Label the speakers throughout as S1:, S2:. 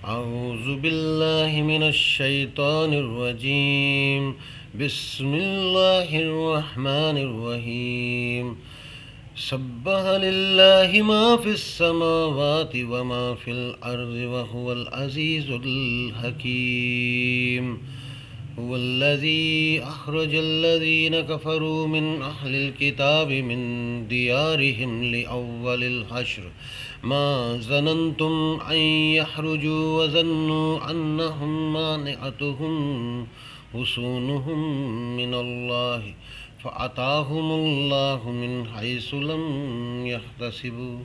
S1: أعوذ بالله من الشيطان الرجيم. بسم الله الرحمن الرحيم. سبح لله ما في السماوات وما في الأرض وهو العزيز الحكيم. هو الذي أخرج الذين كفروا من أهل الكتاب من ديارهم لأول الحشر ما ظننتم أن يخرجوا وظنوا أنهم مانعتهم حصونهم من الله فأتاهم الله من حيث لم يحتسبوا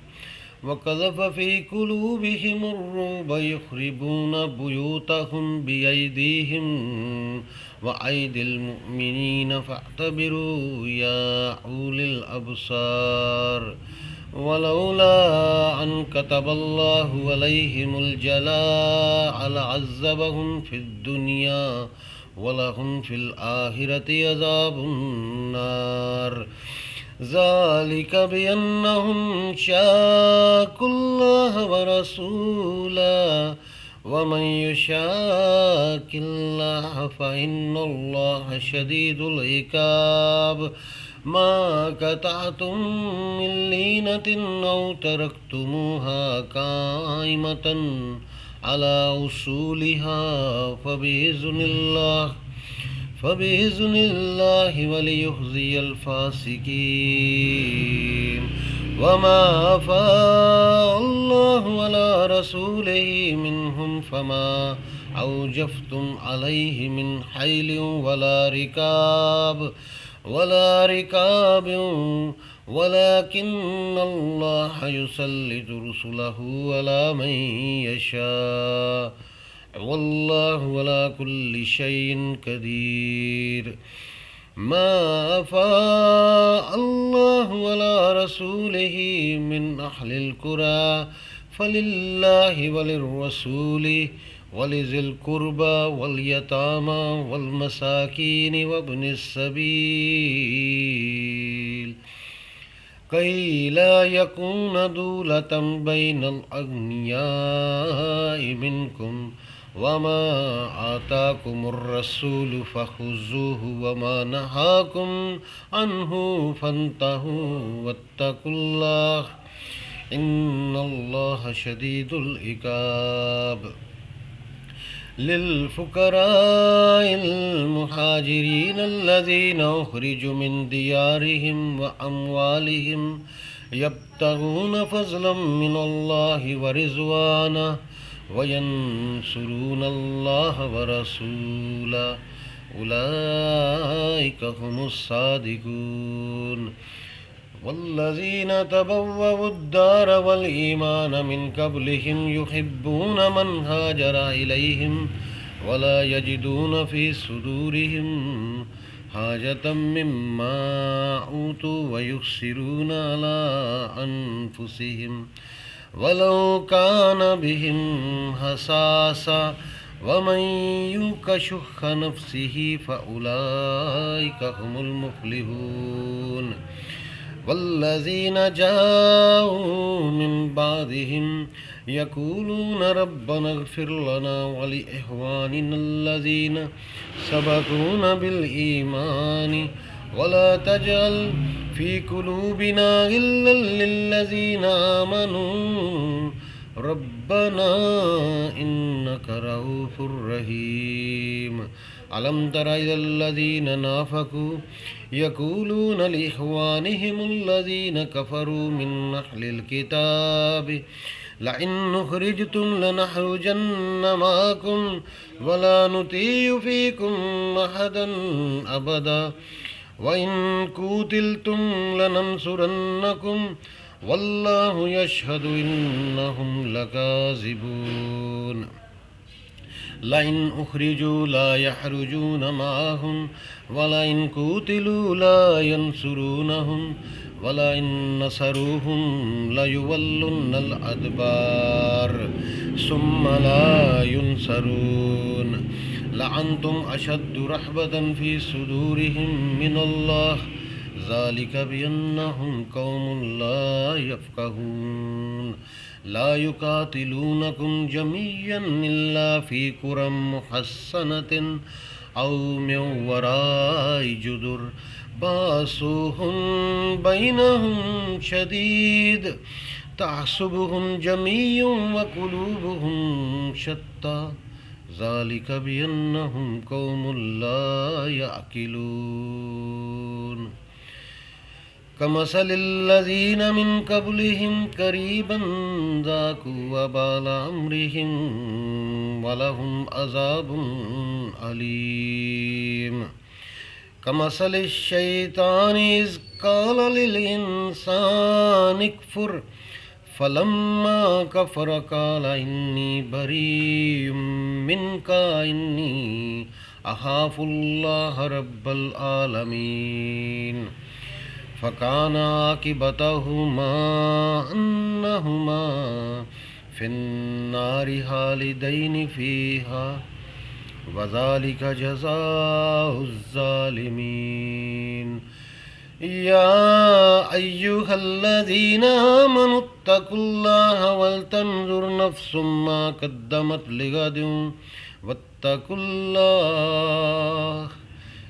S1: وقذف في قلوبهم الرعب يخربون بيوتهم بأيديهم وأيدي المؤمنين فاعتبروا يا أولي الأبصار. ولولا أن كتب الله عليهم الجلاء لعذبهم في الدنيا ولهم في الآخرة عذاب النار. ذلك بأنهم شاقوا الله ورسوله ومن يشاق الله فإن الله شديد العقاب. ما قطعتم من لينة أو تركتموها قائمة على أصولها فبإذن الله وليخزي الفاسقين. وما أفاء الله على رسوله منهم فما أوجفتم عليه من حيل ولا ركاب ولكن الله يسلط رسله على من يشاء والله على كل شيء قدير. ما أفاء الله على رسوله من أهل القرى فلله وللرسول ولذي القربى واليتامى والمساكين وابن السبيل كي لا يكون دولة بين الأغنياء منكم وما آتاكم الرسول فخذوه وما نهاكم عنه فانتهوا واتقوا الله إن الله شديد العقاب. للفقراء المهاجرين الذين أخرجوا من ديارهم وأموالهم يبتغون فضلا من الله ورضوانه وينصرون الله ورسوله أولئك هم الصادقون. والذين تبوأوا الدار والإيمان من قبلهم يحبون من هاجر إليهم ولا يجدون في صدورهم حاجة مما أوتوا ويؤثرون على أنفسهم ولو كان بهم خصاصة ومن يوق شح نفسه فأولئك هم المفلحون. والذين جاءوا من بعدهم يقولون ربنا اغفر لنا ولإخواننا الذين سبقونا بالإيمان ولا تجعل في قلوبنا غلا للذين آمنوا ربنا إنك رؤوف رحيم. ألم تر إلى الذين نافقوا يقولون لإخوانهم الذين كفروا من أهل الكتاب لئن أخرجتم لنخرجن معكم ولا نطيع فيكم أحدا أبدا وإن قتلتم لننصرنكم والله يشهد إنهم لكاذبون. لئن أخرجوا لا يخرجون معهم ولئن قتلوا لا ينصرونهم ولئن نصروهم ليولن الأدبار ثم لا ينصرون لأنتم أشد رهبة في صدورهم من الله ذلك بأنهم قوم لا يفقهون لا يقاتلونكم جميعا إلا في قرى محصنة أو من وراء جدر باسوهم بينهم شديد تحسبهم جميع وقلوبهم شتى ذلك بأنهم قوم لا يعقلون كمثل الذين من قبلهم قريبا ذاقوا وبال أمرهم ولهم عذاب أليم كمثل الشيطان إذ قال للإنسان اكفر فلما كفر قال إني بريء منك إني أخاف الله رب العالمين فكان عاقبتهما أنهما في النار خالدين فيها وذلك جزاء الظالمين يا أيها الذين آمنوا اتقوا الله ولتنظر نفس ما قدمت لغد واتقوا الله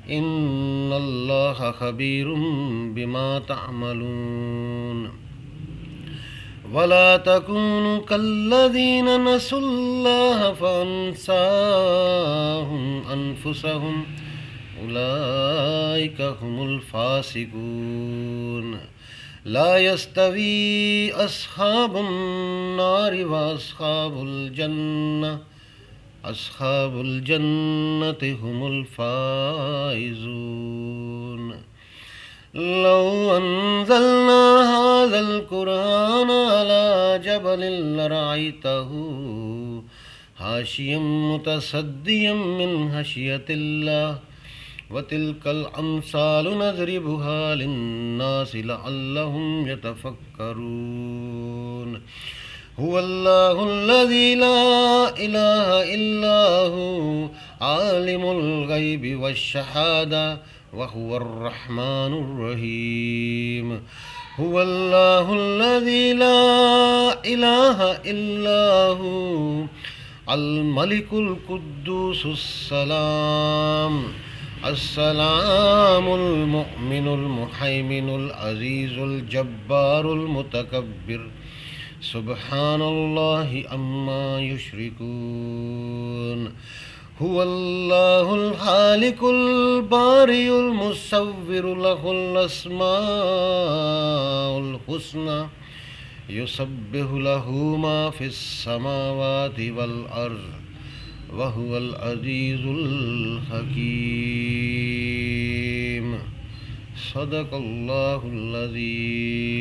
S1: إن الله خبير بما تعملون ولا تكونوا كالذين نسوا الله فأنساهم أنفسهم أولئك هم الفاسقون لا يستوي أصحاب النار وأصحاب الجنة أصحاب الجنة هم الفائزون لو أنزلنا هذا القرآن على جبل لرأيته خاشعا متصدعا من خشية الله وتلك الأمثال نضربها للناس لعلهم يتفكرون هو الله الذي لا إله إلا هو عالم الغيب والشهادة وهو الرحمن الرحيم هو الله الذي لا إله إلا هو الملك القدوس السلام المؤمن المهيمن العزيز الجبار المتكبر سبحان الله عما يشركون هو الله الخالق البارئ المصور له الأسماء الحسنى يسبح له ما في السماوات والأرض وهو العزيز الحكيم صدق الله العظيم